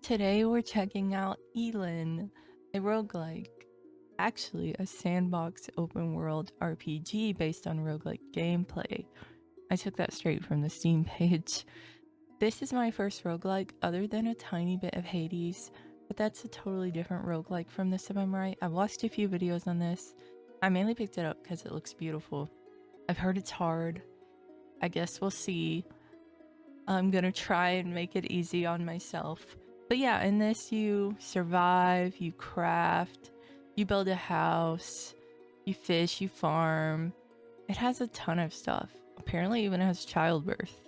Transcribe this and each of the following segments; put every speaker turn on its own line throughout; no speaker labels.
Today we're checking out Elin, a roguelike. Actually, a sandbox open world RPG based on roguelike gameplay. I took that straight from the Steam page. This is my first roguelike other than a tiny bit of Hades, but that's a totally different roguelike from this if I'm right. I've watched a few videos on this. I mainly picked it up because it looks beautiful. I've heard it's hard. I guess we'll see. I'm gonna try and make it easy on myself. But yeah, in this you survive, you craft, you build a house, you fish, you farm. It has a ton of stuff. Apparently even has childbirth.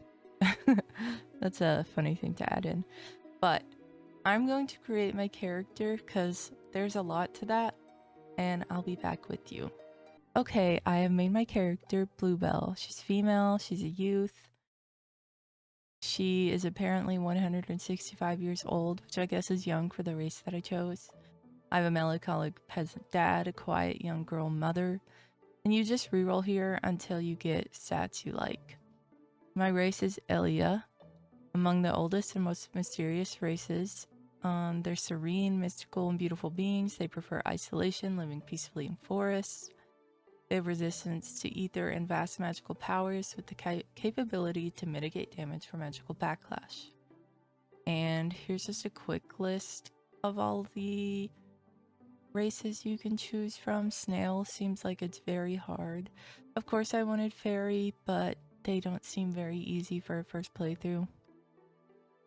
That's a funny thing to add in. But I'm going to create my character because there's a lot to that, and I'll be back with you. Okay, I have made my character Bluebell. She's female, she's a youth. She is apparently 165 years old, which I guess is young for the race that I chose. I have a melancholic peasant dad, a quiet young girl mother, and you just reroll here until you get stats you like. My race is Elia, among the oldest and most mysterious races. They're serene, mystical, and beautiful beings. They prefer isolation, living peacefully in forests. They have resistance to ether and vast magical powers with the capability to mitigate damage from magical backlash. And here's just a quick list of all the races you can choose from. Snail seems like it's very hard. Of course I wanted fairy, but they don't seem very easy for a first playthrough.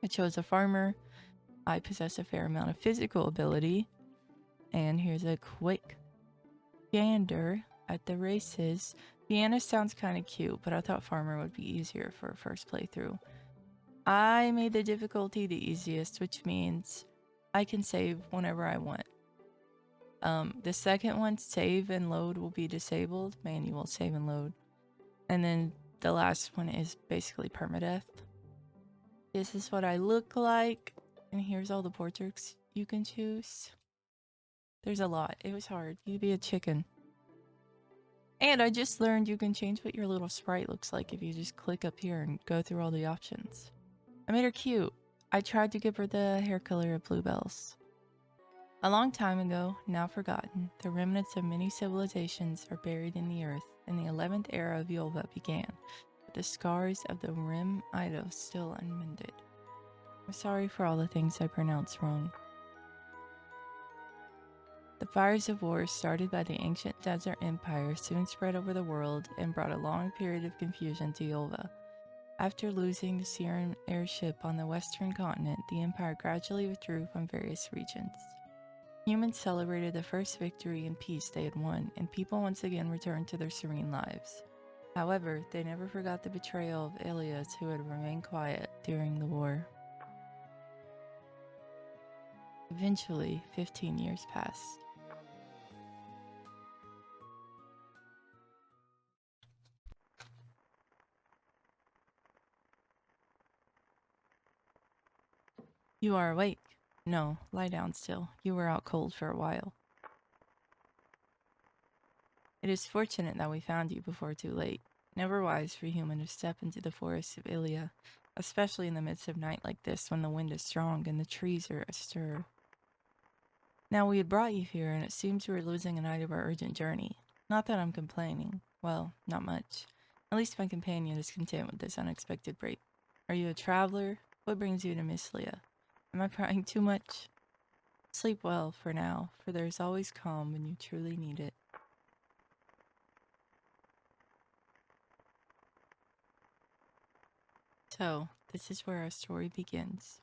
I chose a farmer. I possess a fair amount of physical ability. And here's a quick gander at the races. Vienna sounds kind of cute, but I thought farmer would be easier for a first playthrough. I made the difficulty the easiest, which means I can save whenever I want. The second one, save and load, will be disabled. Manual save and load. And then the last one is basically permadeath. This is what I look like. And here's all the portraits you can choose. There's a lot. It was hard. You'd be a chicken. And I just learned you can change what your little sprite looks like if you just click up here and go through all the options. I made her cute. I tried to give her the hair color of Bluebell's. A long time ago, now forgotten, the remnants of many civilizations are buried in the earth, and the 11th era of Yulva began, with the scars of the Rim Ido still unmended. I'm sorry for all the things I pronounced wrong. The fires of war started by the ancient desert empire soon spread over the world and brought a long period of confusion to Yulva. After losing the Syrian airship on the western continent, the empire gradually withdrew from various regions. Humans celebrated the first victory and peace they had won, and people once again returned to their serene lives. However, they never forgot the betrayal of Elias, who had remained quiet during the war. Eventually, 15 years passed. You are awake. No, lie down still. You were out cold for a while. It is fortunate that we found you before too late. Never wise for a human to step into the forests of Ilia, especially in the midst of night like this when the wind is strong and the trees are astir. Now we had brought you here, and it seems we were losing a night of our urgent journey. Not that I'm complaining. Well, not much. At least my companion is content with this unexpected break. Are you a traveler? What brings you to Mislia? Am I prying too much? Sleep well for now, for there is always calm when you truly need it. So, this is where our story begins.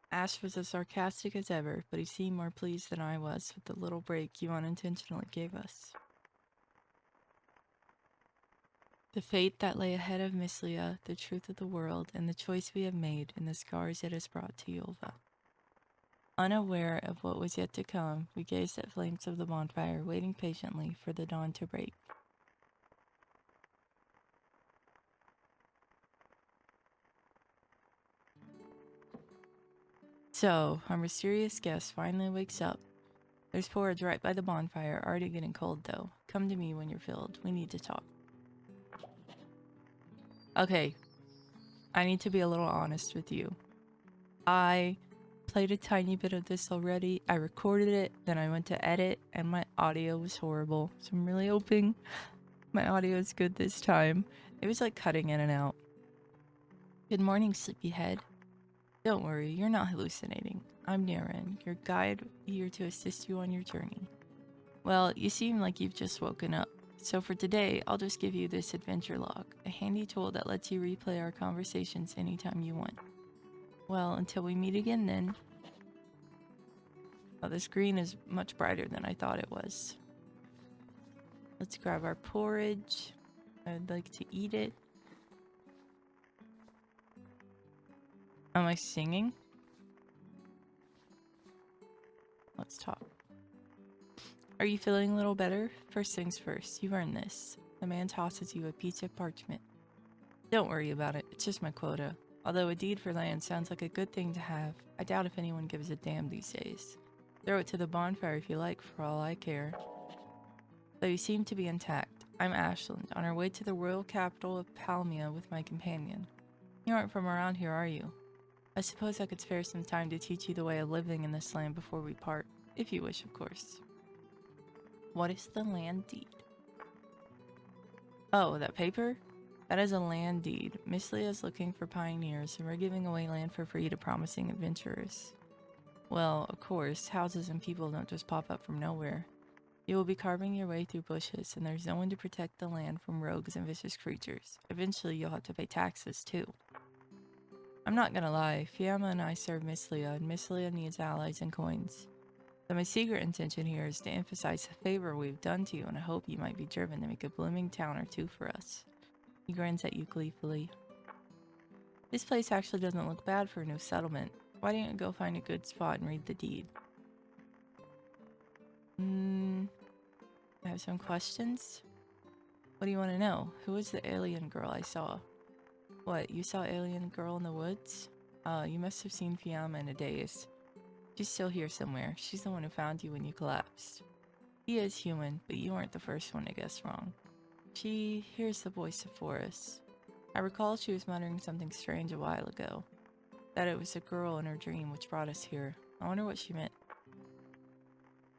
Ash was as sarcastic as ever, but he seemed more pleased than I was with the little break you unintentionally gave us. The fate that lay ahead of Mislia, the truth of the world, and the choice we have made, and the scars it has brought to Yulva. Unaware of what was yet to come, we gazed at flames of the bonfire, waiting patiently for the dawn to break. So, our mysterious guest finally wakes up. There's porridge right by the bonfire, already getting cold though. Come to me when you're filled. We need to talk. Okay, I need to be a little honest with you. I played a tiny bit of this already. I recorded it, then I went to edit, and my audio was horrible. So I'm really hoping my audio is good this time. It was like cutting in and out. Good morning, sleepyhead. Don't worry, you're not hallucinating. I'm Niren, your guide here to assist you on your journey. Well, you seem like you've just woken up. So for today, I'll just give you this adventure log, a handy tool that lets you replay our conversations anytime you want. Well, until we meet again then. Oh, this green is much brighter than I thought it was. Let's grab our porridge. I'd like to eat it. Am I singing? Let's talk. Are you feeling a little better? First things first, you've earned this. The man tosses you a piece of parchment. Don't worry about it, it's just my quota. Although a deed for land sounds like a good thing to have, I doubt if anyone gives a damn these days. Throw it to the bonfire if you like, for all I care. Though you seem to be intact, I'm Ashland, on our way to the royal capital of Palmia with my companion. You aren't from around here, are you? I suppose I could spare some time to teach you the way of living in this land before we part, if you wish, of course. What is the land deed? Oh, that paper? That is a land deed. Miss Leah's looking for pioneers, and we're giving away land for free to promising adventurers. Well, of course, houses and people don't just pop up from nowhere. You will be carving your way through bushes, and there's no one to protect the land from rogues and vicious creatures. Eventually, you'll have to pay taxes, too. I'm not gonna lie, Fiamma and I serve Miss Leah, and Miss Leah needs allies and coins. So my secret intention here is to emphasize the favor we've done to you, and I hope you might be driven to make a blooming town or two for us. He grins at you gleefully. This place actually doesn't look bad for a new settlement. Why don't you go find a good spot and read the deed? I have some questions. What do you want to know? Who is the alien girl I saw? What, you saw alien girl in the woods? You must have seen Fiamma in a daze. She's still here somewhere. She's the one who found you when you collapsed. He is human, but you weren't the first one to guess wrong. She hears the voice of Forrest. I recall she was muttering something strange a while ago. That it was a girl in her dream which brought us here. I wonder what she meant.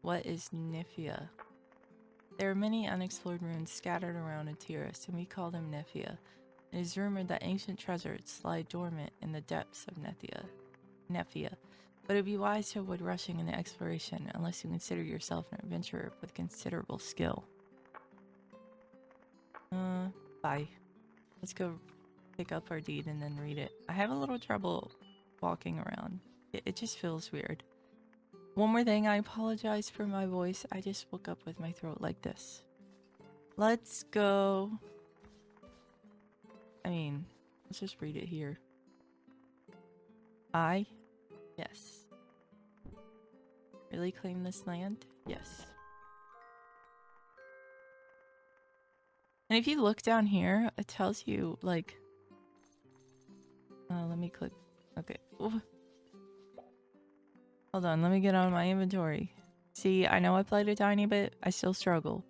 What is Nifia? There are many unexplored ruins scattered around Atiris, and we call them Nefia. It is rumored that ancient treasures lie dormant in the depths of Nefia. But it'd be wise to avoid rushing into exploration unless you consider yourself an adventurer with considerable skill. Bye. Let's go pick up our deed and then read it. I have a little trouble walking around. It just feels weird. One more thing, I apologize for my voice. I just woke up with my throat like this. Let's go. Let's just read it here. Yes. Really claim this land? Yes. And if you look down here, it tells you, like... let me click. Okay. Ooh. Hold on, let me get on my inventory. See, I know I played a tiny bit. I still struggle.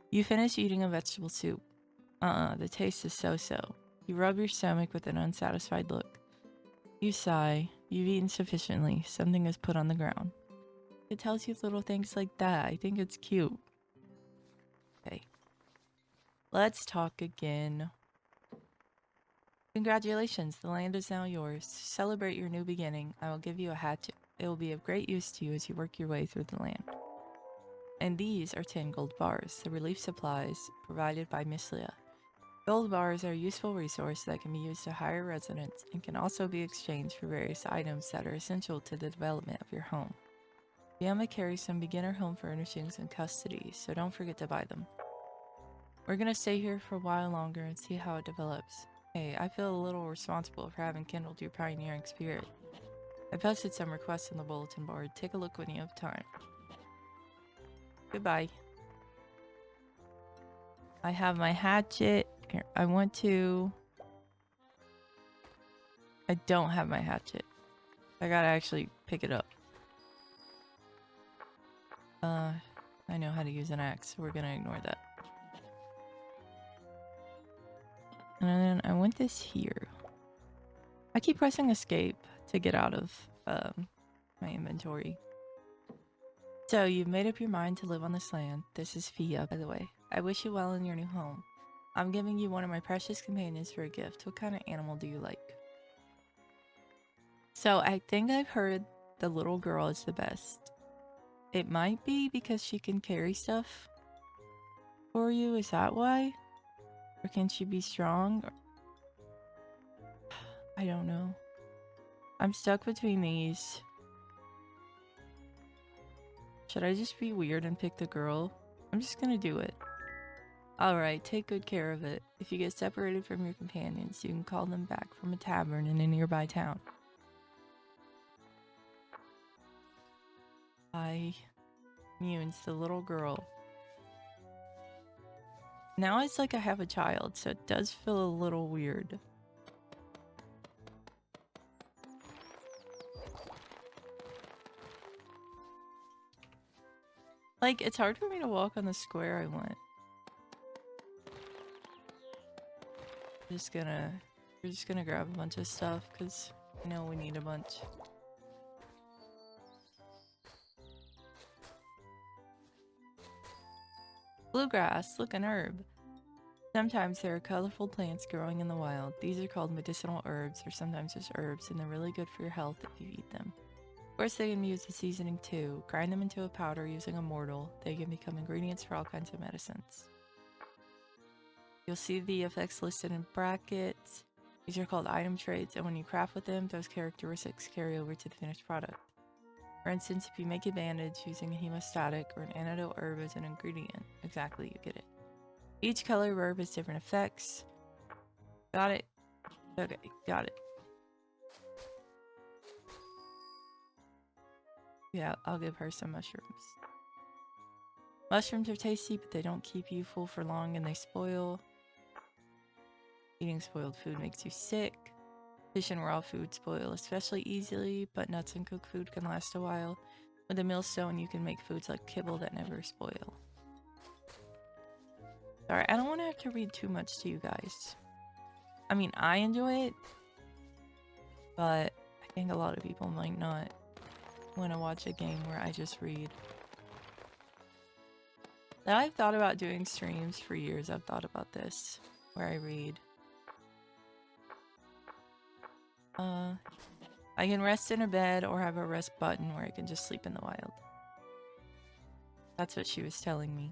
You finish eating a vegetable soup. The taste is so-so. You rub your stomach with an unsatisfied look. You sigh. You've eaten sufficiently. Something is put on the ground. It tells you little things like that. I think it's cute. Okay. Let's talk again. Congratulations, the land is now yours. To celebrate your new beginning, I will give you a hatchet. It will be of great use to you as you work your way through the land. And these are 10 gold bars, the relief supplies provided by Miss Leah. Gold bars are a useful resource that can be used to hire residents and can also be exchanged for various items that are essential to the development of your home. Fiamma carries some beginner home furnishings in custody, so don't forget to buy them. We're gonna stay here for a while longer and see how it develops. Hey, I feel a little responsible for having kindled your pioneering spirit. I posted some requests on the bulletin board. Take a look when you have time. Goodbye. I have my hatchet. Here, I don't have my hatchet. I gotta actually pick it up. I know how to use an axe, so we're gonna ignore that. And then I want this here. I keep pressing escape to get out of my inventory. So, you've made up your mind to live on this land. This is Fia, by the way. I wish you well in your new home. I'm giving you one of my precious companions for a gift. What kind of animal do you like? So, I think I've heard the little girl is the best. It might be because she can carry stuff for you. Is that why? Or can she be strong? I don't know. I'm stuck between these. Should I just be weird and pick the girl? I'm just gonna do it. Alright, take good care of it. If you get separated from your companions, you can call them back from a tavern in a nearby town. I Munes, the little girl. Now it's like I have a child, so it does feel a little weird. Like, it's hard for me to walk on the square I want. We're just gonna grab a bunch of stuff, because I know we need a bunch. Bluegrass, look, an herb. Sometimes there are colorful plants growing in the wild. These are called medicinal herbs, or sometimes just herbs, and they're really good for your health if you eat them. Of course, they can be used as seasoning too. Grind them into a powder using a mortar. They can become ingredients for all kinds of medicines. You'll see the effects listed in brackets. These are called item traits, and when you craft with them, those characteristics carry over to the finished product. For instance, if you make a bandage using a hemostatic or an antidote herb as an ingredient, exactly, you get it. Each color herb has different effects. Got it? Okay, got it. Yeah, I'll give her some mushrooms. Mushrooms are tasty, but they don't keep you full for long and they spoil. Eating spoiled food makes you sick. Fish and raw food spoil especially easily, but nuts and cooked food can last a while. With a millstone, you can make foods like kibble that never spoil. Sorry, I don't want to have to read too much to you guys. I mean, I enjoy it, but I think a lot of people might not want to watch a game where I just read. Now, I've thought about doing streams for years. I've thought about this, where I read. I can rest in a bed or have a rest button where I can just sleep in the wild. That's what she was telling me.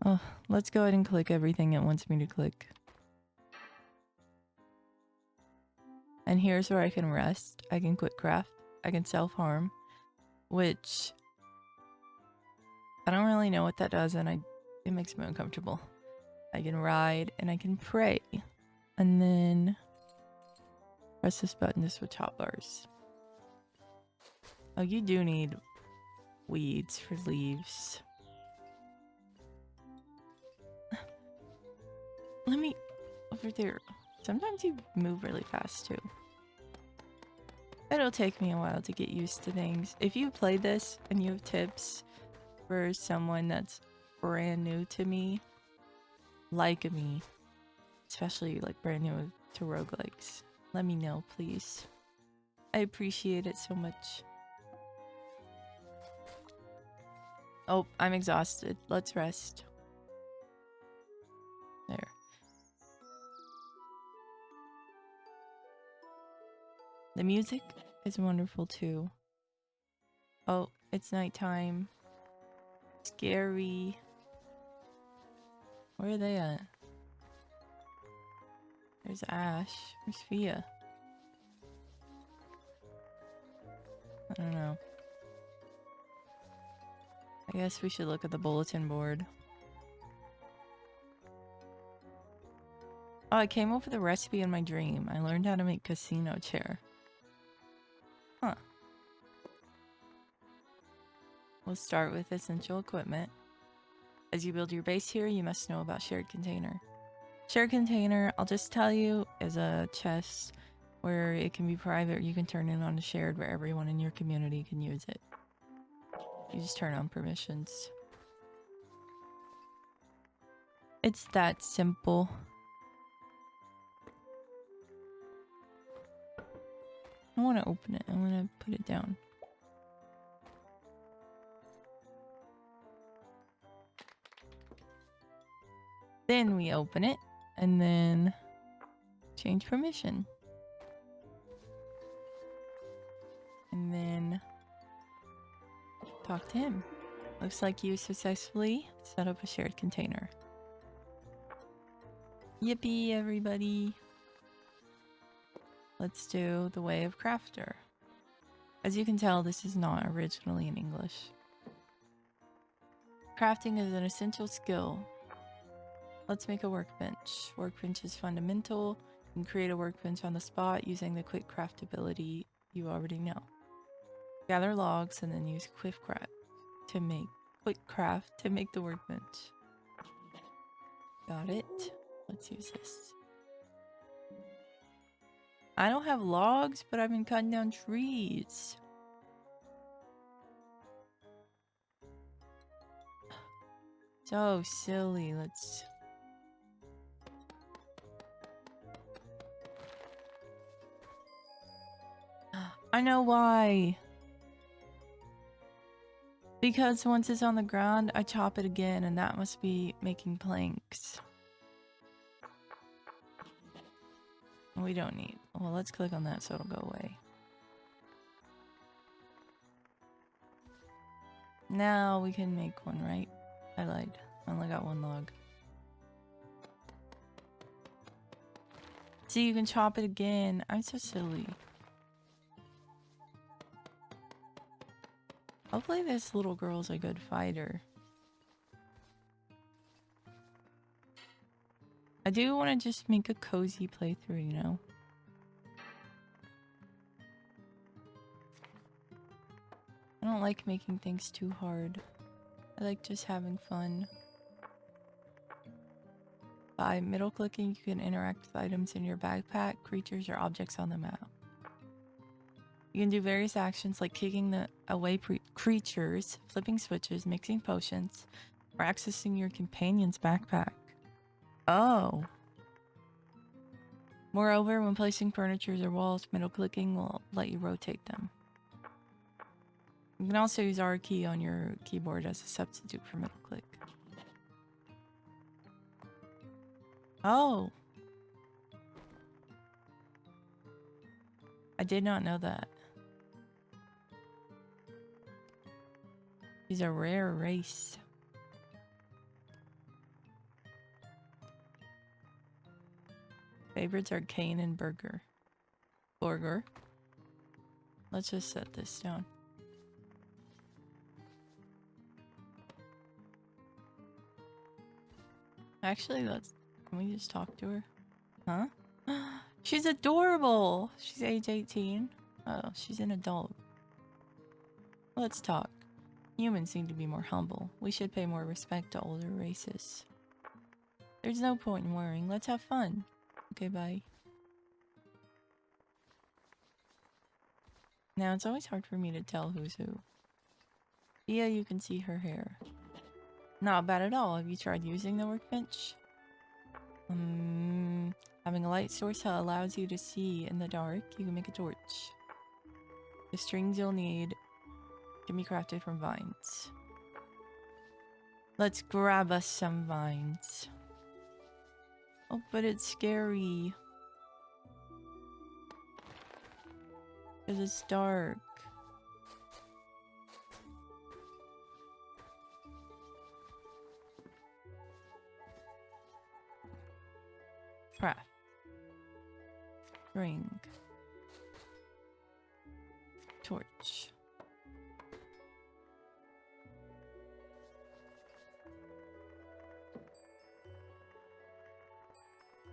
Oh, let's go ahead and click everything it wants me to click. And here's where I can rest. I can quit craft. I can self-harm, which I don't really know what that does, and it makes me uncomfortable. I can ride and I can pray, and then press this button to switch hotbars. Oh, you do need weeds for leaves. Let me over there. Sometimes you move really fast too. It'll take me a while to get used to things. If you play this and you have tips for someone that's brand new to me, like me, especially like brand new to roguelikes, let me know, please. I appreciate it so much. Oh, I'm exhausted. Let's rest. There. The music is wonderful too. Oh, it's nighttime. Scary. Where are they at? There's Ash. Where's Fia? I don't know. I guess we should look at the bulletin board. Oh, I came up with a recipe in my dream. I learned how to make casino chair. Huh. We'll start with essential equipment. As you build your base here, you must know about shared container. Shared container, I'll just tell you, is a chest where it can be private or you can turn it on to shared where everyone in your community can use it. You just turn on permissions. It's that simple. I want to open it. I want to put it down. Then we open it and then change permission. And then talk to him. Looks like you successfully set up a shared container. Yippee, everybody. Let's do the way of crafter. As you can tell, this is not originally in English. Crafting is an essential skill. Let's make a workbench. Workbench is fundamental. You can create a workbench on the spot using the quick craft ability you already know. Gather logs and then use quick craft to make the workbench. Got it. Let's use this. I don't have logs, but I've been cutting down trees. So silly. Let's... I know why. Because once it's on the ground, I chop it again, and that must be making planks. We don't need... Well, let's click on that so it'll go away. Now we can make one, right? I lied. I only got one log. See, you can chop it again. I'm so silly. Hopefully this little girl's a good fighter. I do want to just make a cozy playthrough, you know? I don't like making things too hard. I like just having fun. By middle clicking, you can interact with items in your backpack, creatures, or objects on the map. You can do various actions like kicking away creatures, flipping switches, mixing potions, or accessing your companion's backpack. Oh. Moreover, when placing furniture or walls, middle clicking will let you rotate them. You can also use R key on your keyboard as a substitute for middle click. Oh. I did not know that. He's a rare race. Favorites are Kane and Burger. Let's just set this down. Actually, can we just talk to her? Huh? She's adorable! She's age 18. Oh, she's an adult. Let's talk. Humans seem to be more humble. We should pay more respect to older races. There's no point in worrying. Let's have fun. Okay, bye. Now, it's always hard for me to tell who's who. Yeah, you can see her hair. Not bad at all. Have you tried using the workbench? Having a light source allows you to see in the dark. You can make a torch. The strings you'll need can be crafted from vines. Let's grab us some vines. Oh, but it's scary. Because it's dark. Craft. Ring. Torch.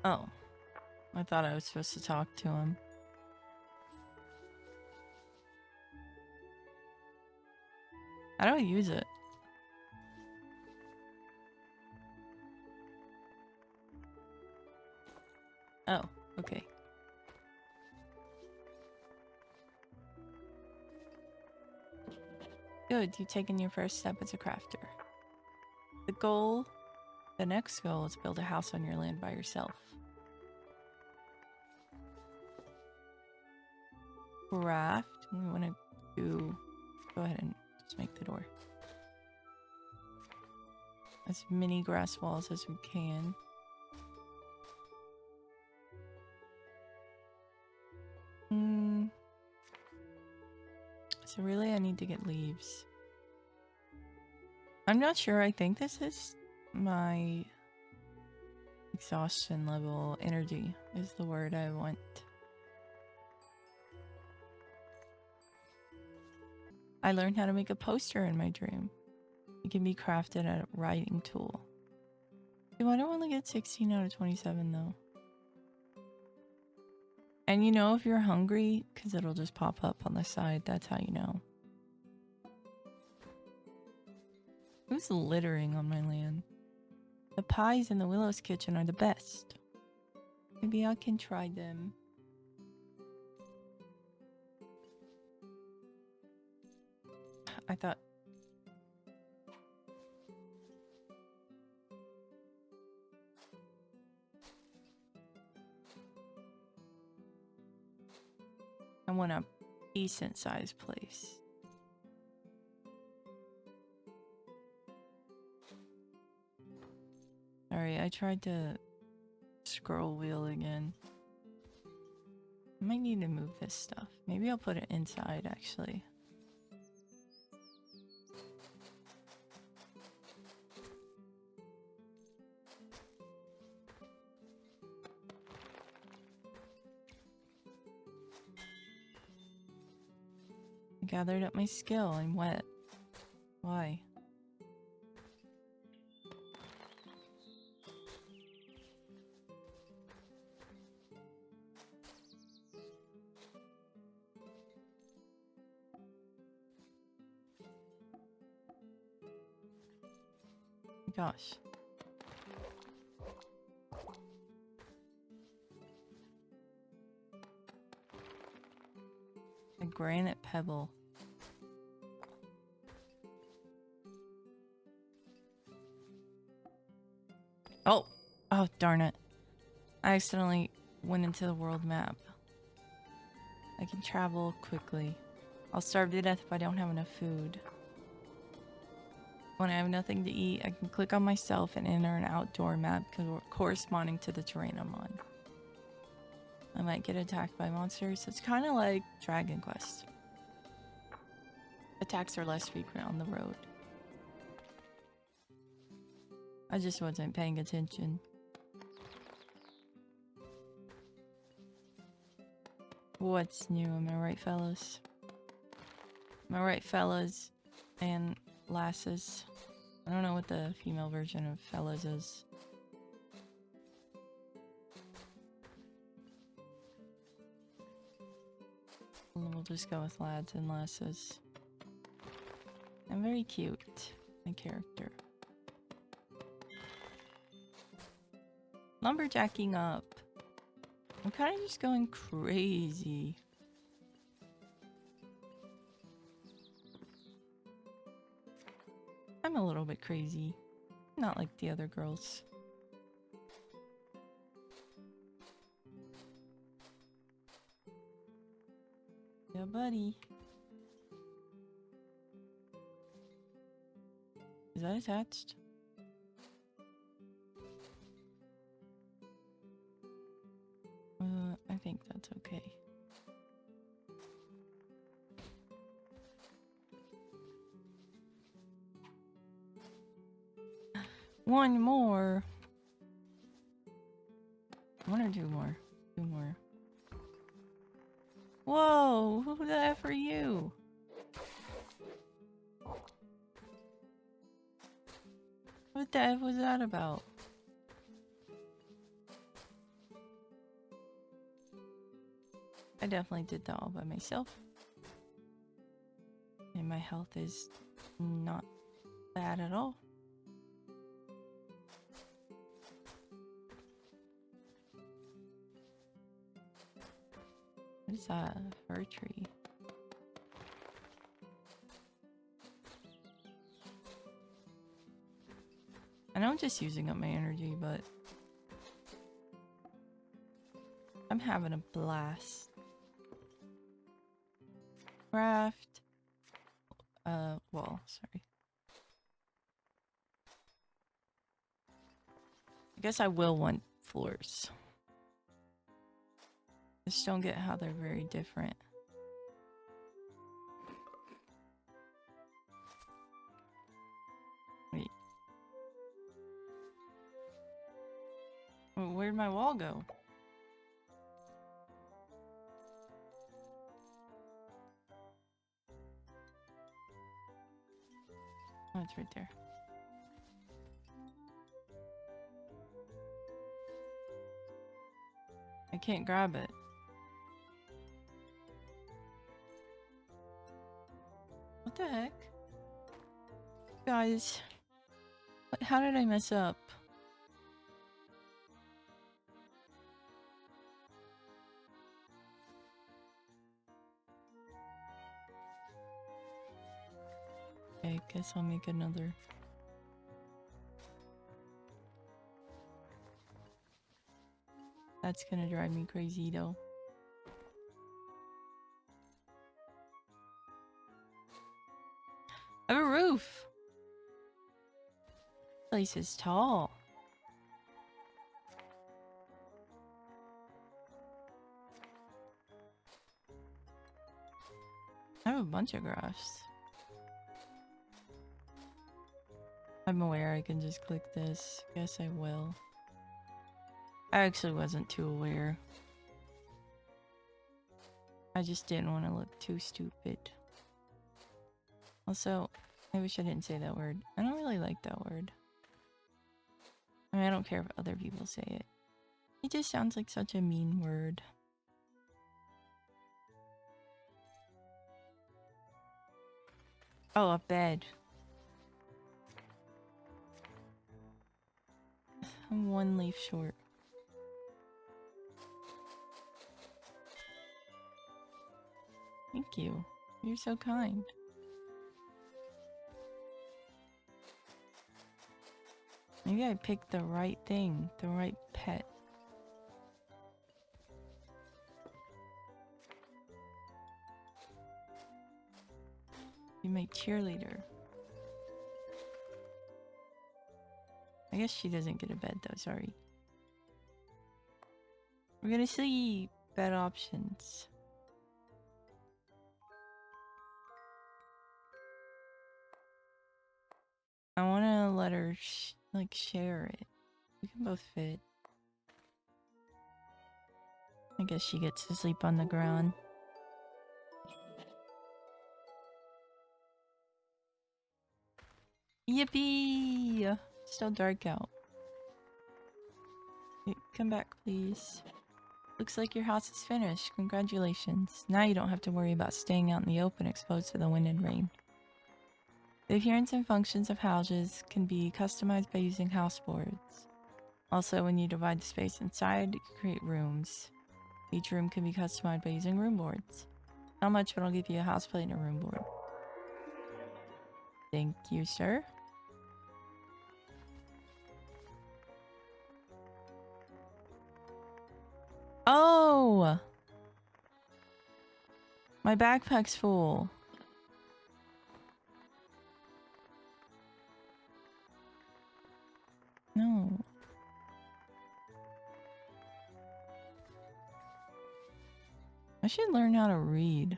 Oh. I thought I was supposed to talk to him. How do I use it? Oh, okay. Good, you've taken your first step as a crafter. The next goal is to build a house on your land by yourself. craft. We want to do... Go ahead and just make the door. As many grass walls as we can. So really I need to get leaves. I'm not sure. I think this is my exhaustion level. Energy is the word I want. I learned how to make a poster in my dream. It can be crafted at a writing tool. Do I only get 16 out of 27 though? And you know if you're hungry, because it'll just pop up on the side. That's how you know. Who's littering on my land? The pies in the Willow's kitchen are the best. Maybe I can try them. I thought... I want a decent sized place. Sorry, I tried to scroll wheel again. I might need to move this stuff. Maybe I'll put it inside actually. I gathered up my skill. I'm wet. Why? Gosh. A granite pebble. Oh! Oh, darn it. I accidentally went into the world map. I can travel quickly. I'll starve to death if I don't have enough food. When I have nothing to eat, I can click on myself and enter an outdoor map corresponding to the terrain I'm on. I might get attacked by monsters. It's kind of like Dragon Quest. Attacks are less frequent on the road. I just wasn't paying attention. What's new? Am I right, fellas? Am I right, fellas and lasses? I don't know what the female version of fellas is. We'll just go with lads and lasses. I'm very cute, my character. Lumberjacking up. I'm kind of just going crazy. I'm a little bit crazy. Not like the other girls. Yeah, buddy. Is that attached? I think that's okay. One more. One or two more. Two more. Whoa! Who the F are you? What the F was that about? I definitely did that all by myself. And my health is not bad at all. What is that? A fir tree. I know I'm just using up my energy, but I'm having a blast. craft. Wall, sorry. I guess I will want floors. I just don't get how they're very different. Wait. Where'd my wall go? Oh, it's right there. I can't grab it. What the heck? Guys, how did I mess up? Okay, guess I'll make another. That's gonna drive me crazy though. I have a roof! This place is tall. I have a bunch of graphs. I'm aware I can just click this. Guess I will. I actually wasn't too aware. I just didn't want to look too stupid. Also, I wish I didn't say that word. I don't really like that word. I mean, I don't care if other people say it. It just sounds like such a mean word. Oh, a bed. I'm one leaf short. Thank you. You're so kind. Maybe I picked the right thing, the right pet. You my cheerleader. I guess she doesn't get a bed though, sorry. We're gonna see bed options. I wanna let her like share it. We can both fit. I guess she gets to sleep on the ground. Yippee! Still dark out. Hey, come back, please. Looks like your house is finished. Congratulations. Now you don't have to worry about staying out in the open exposed to the wind and rain. The appearance and functions of houses can be customized by using house boards. Also, when you divide the space inside, you can create rooms. Each room can be customized by using room boards. Not much, but I'll give you a house plate and a room board. Thank you, sir. Oh! My backpack's full. No. I should learn how to read.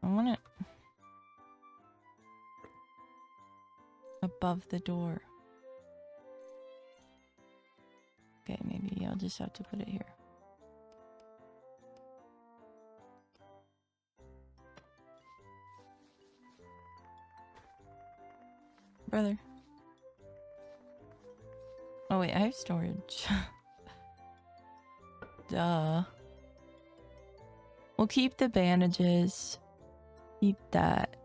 I want it above the door. Okay, maybe I'll just have to put it here. Brother. Oh wait, I have storage. Duh. We'll keep the bandages. Keep that.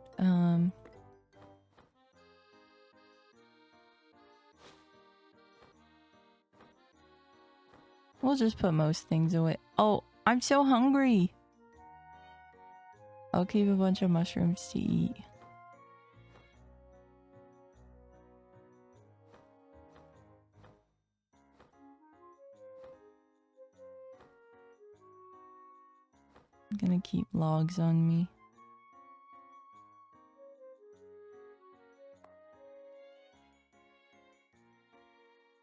We'll just put most things away. Oh, I'm so hungry. I'll keep a bunch of mushrooms to eat. I'm gonna keep logs on me.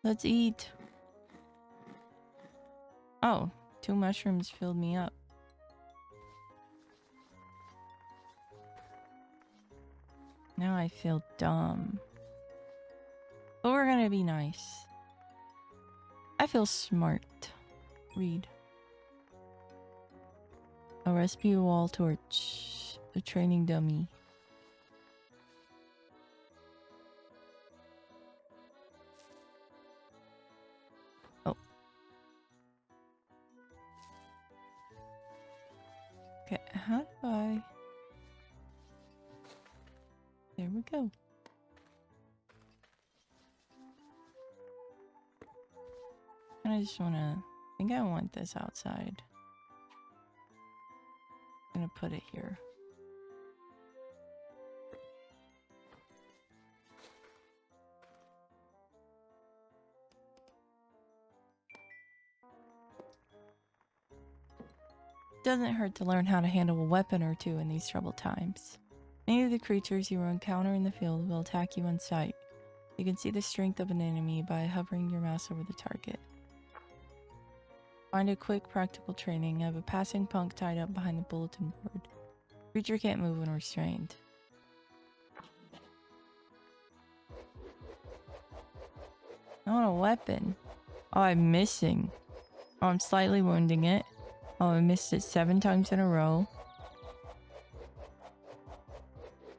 Let's eat. Oh, 2 mushrooms filled me up. Now I feel dumb. But we're gonna be nice. I feel smart. Read. A recipe wall torch. A training dummy. Oh. Okay, how do I... There we go. And I just wanna... I think I want this outside. I'm gonna put it here. Doesn't hurt to learn how to handle a weapon or two in these troubled times. Many of the creatures you will encounter in the field will attack you on sight. You can see the strength of an enemy by hovering your mouse over the target. Find a quick practical training. I have a passing punk tied up behind the bulletin board. Creature can't move when restrained. I want a weapon. Oh, I'm missing. Oh, I'm slightly wounding it. Oh, I missed it 7 times in a row.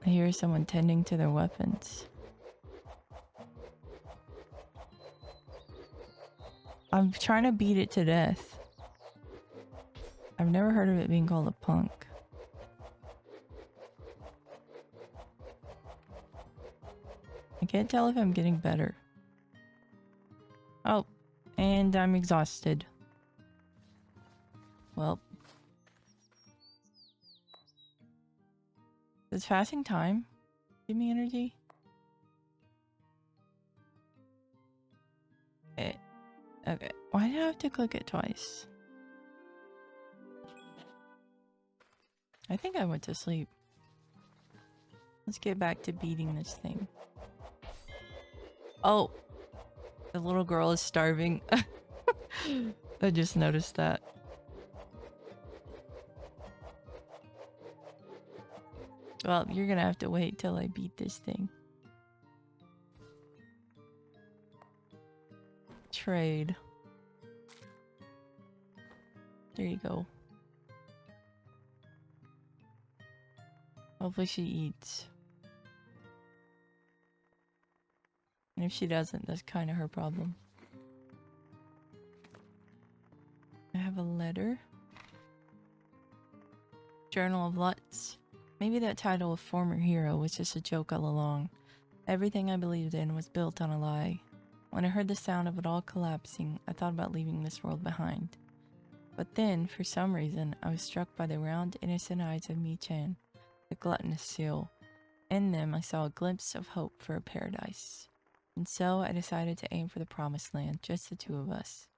I hear someone tending to their weapons. I'm trying to beat it to death. I've never heard of it being called a punk. I can't tell if I'm getting better. Oh, and I'm exhausted. Well. Does fasting time give me energy? Okay. Why do I have to click it twice? I think I went to sleep. Let's get back to beating this thing. Oh! The little girl is starving. I just noticed that. Well, you're gonna have to wait till I beat this thing. Trade. There you go. Hopefully she eats. And if she doesn't, that's kind of her problem. I have a letter. Journal of Lutz. Maybe that title of former hero was just a joke all along. Everything I believed in was built on a lie. When I heard the sound of it all collapsing, I thought about leaving this world behind. But then, for some reason, I was struck by the round, innocent eyes of Mi-chan, the gluttonous seal. In them, I saw a glimpse of hope for a paradise. And so, I decided to aim for the promised land, just the 2 of us.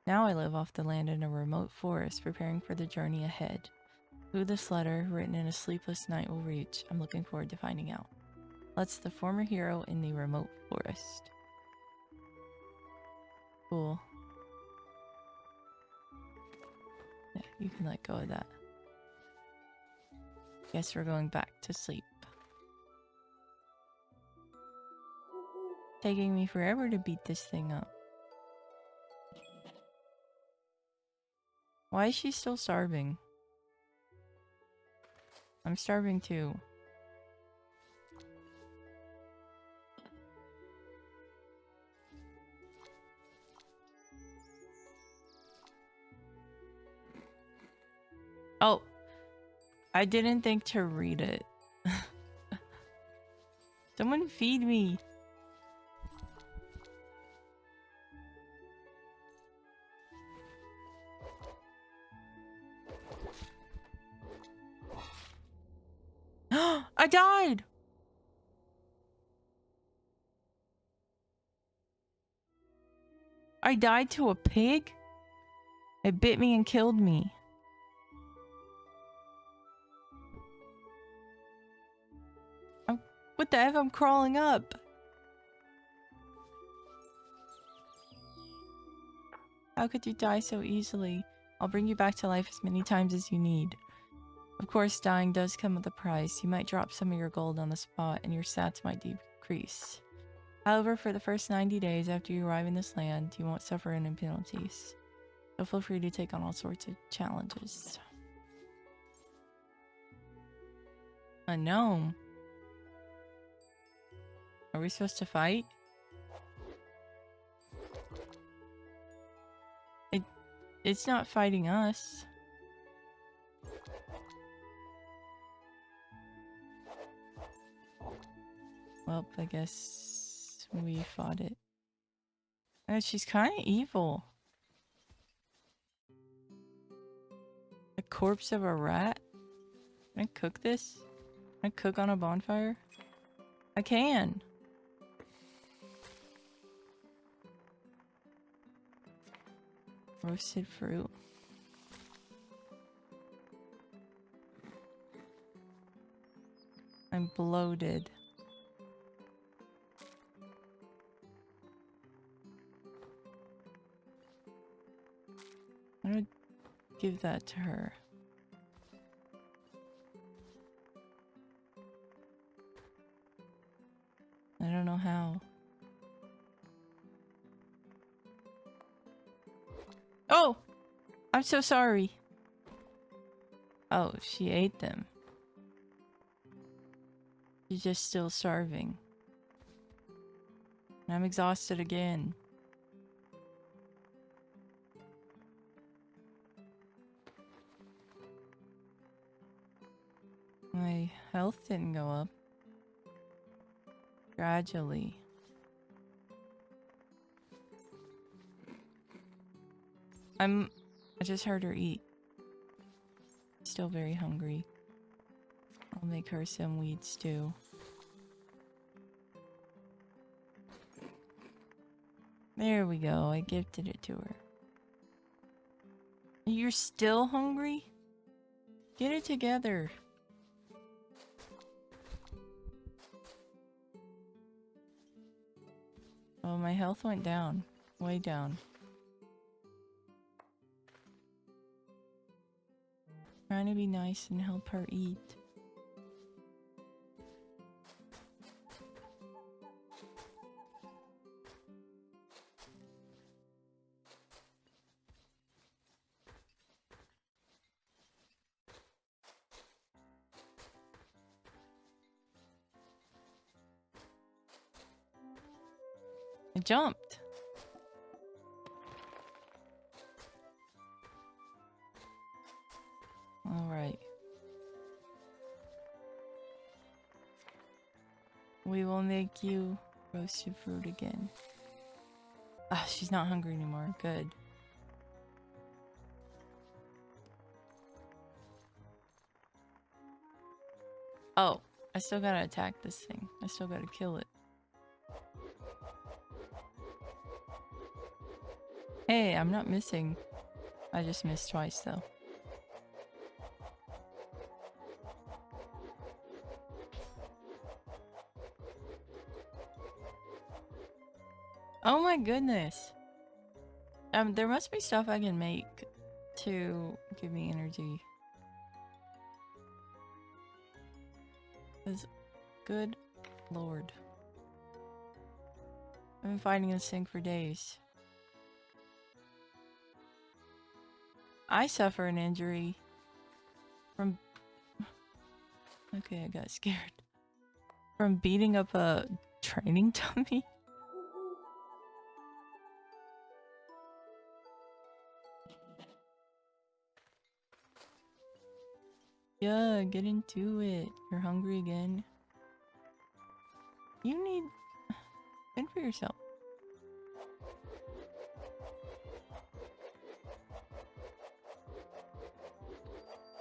Now I live off the land in a remote forest, preparing for the journey ahead. Who this letter, written in a sleepless night, will reach, I'm looking forward to finding out. Lutz, the former hero in the remote forest. Cool. Yeah, you can let go of that. Guess we're going back to sleep. Taking me forever to beat this thing up. Why is she still starving? I'm starving too. Oh, I didn't think to read it. Someone feed me. I died. I died to a pig? It bit me and killed me. What the F? I'm crawling up. How could you die so easily? I'll bring you back to life as many times as you need. Of course, dying does come with a price. You might drop some of your gold on the spot, and your stats might decrease. However, for the first 90 days after you arrive in this land, you won't suffer any penalties. So feel free to take on all sorts of challenges. A gnome? Are we supposed to fight? It's not fighting us. Well, I guess we fought it. Oh, she's kind of evil. The corpse of a rat? Can I cook this? Can I cook on a bonfire? I can! Roasted fruit. I'm bloated. I'm gonna give that to her. I don't know how. Oh! I'm so sorry. Oh, she ate them. She's just still starving. I'm exhausted again. My health didn't go up. Gradually. I just heard her eat. Still very hungry. I'll make her some weed stew. There we go. I gifted it to her. You're still hungry? Get it together. Oh, my health went down. Way down. Trying to be nice and help her eat. I jumped. All right. We will make you roasted fruit again. Ah, she's not hungry anymore. Good. Oh, I still gotta attack this thing. I still gotta kill it. Hey, I'm not missing. I just missed twice though. Oh my goodness. There must be stuff I can make to give me energy. 'Cause, good lord. I've been fighting this thing for days. I suffer an injury from... Okay, I got scared. From beating up a training dummy? Yeah, get into it. You're hungry again. You need... fend for yourself.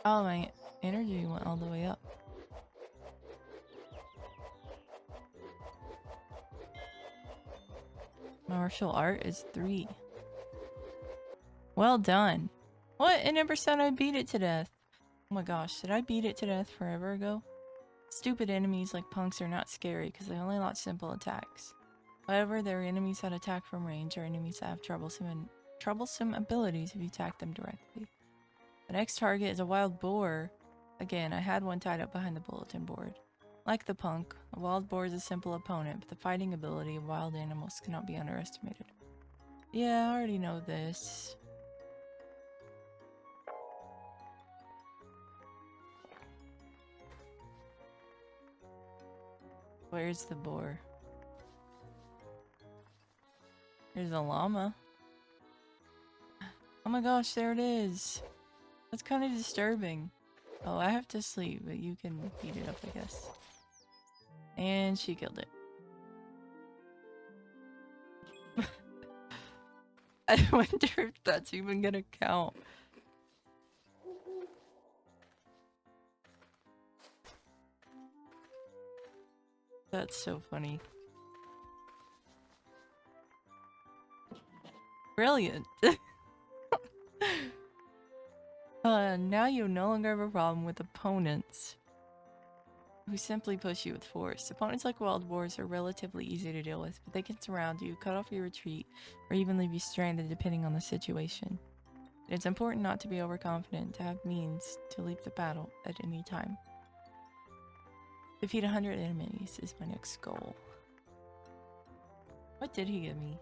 Oh, my energy went all the way up. Martial art is 3. Well done. What? It never said I beat it to death. Oh my gosh, did I beat it to death forever ago? Stupid enemies like punks are not scary because they only launch simple attacks. However, there are enemies that attack from range or enemies that have troublesome abilities if you attack them directly. The next target is a wild boar. Again, I had one tied up behind the bulletin board. Like the punk, a wild boar is a simple opponent, but the fighting ability of wild animals cannot be underestimated. Yeah, I already know this. Where's the boar? There's a llama. Oh my gosh, there it is. That's kind of disturbing. Oh, I have to sleep, but you can beat it up, I guess. And she killed it. I wonder if that's even gonna count. That's so funny. Brilliant. Now you no longer have a problem with opponents who simply push you with force. Opponents like wild boars are relatively easy to deal with, but they can surround you, cut off your retreat, or even leave you stranded depending on the situation. It's important not to be overconfident, to have means to leap the battle at any time. Defeat 100 enemies is my next goal. What did he give me?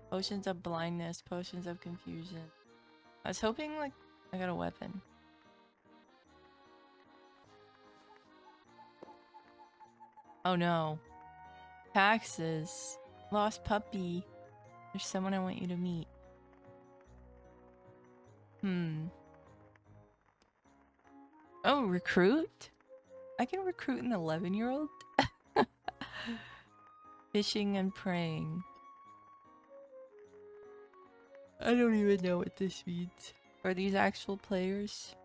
Potions of blindness, potions of confusion. I was hoping like I got a weapon. Oh no. Taxes. Lost puppy. There's someone I want you to meet. Oh, recruit? I can recruit an 11-year-old? Fishing and praying. I don't even know what this means. Are these actual players?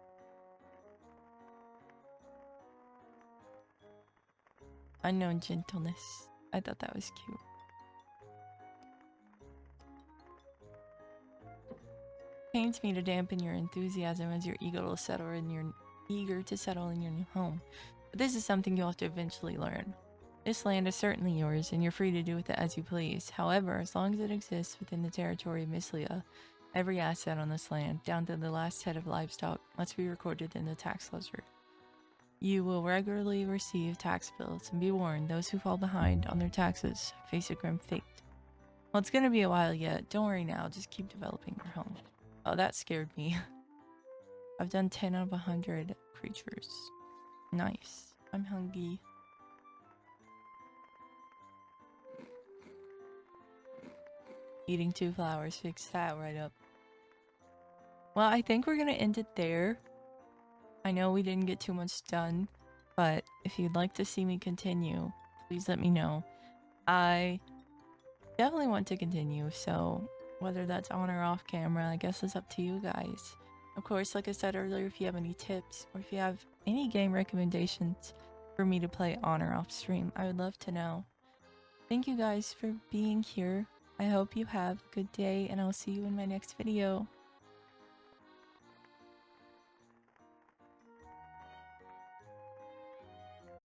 Unknown gentleness. I thought that was cute. Pains me to dampen your enthusiasm as you're eager to settle in your new home. But this is something you'll have to eventually learn. This land is certainly yours, and you're free to do with it as you please. However, as long as it exists within the territory of Miss Leah, every asset on this land, down to the last head of livestock, must be recorded in the tax ledger. You will regularly receive tax bills, and be warned, those who fall behind on their taxes face a grim fate. Well, it's gonna be a while yet. Don't worry now, just keep developing your home. Oh, that scared me. I've done 10 out of 100 creatures. Nice. I'm hungry. Eating 2 flowers fixed that right up. Well, I think we're gonna end it there. I know we didn't get too much done, but if you'd like to see me continue, please let me know. I definitely want to continue, so whether that's on or off camera, I guess it's up to you guys. Of course, like I said earlier, if you have any tips or if you have any game recommendations for me to play on or off stream, I would love to know. Thank you guys for being here. I hope you have a good day, and I'll see you in my next video.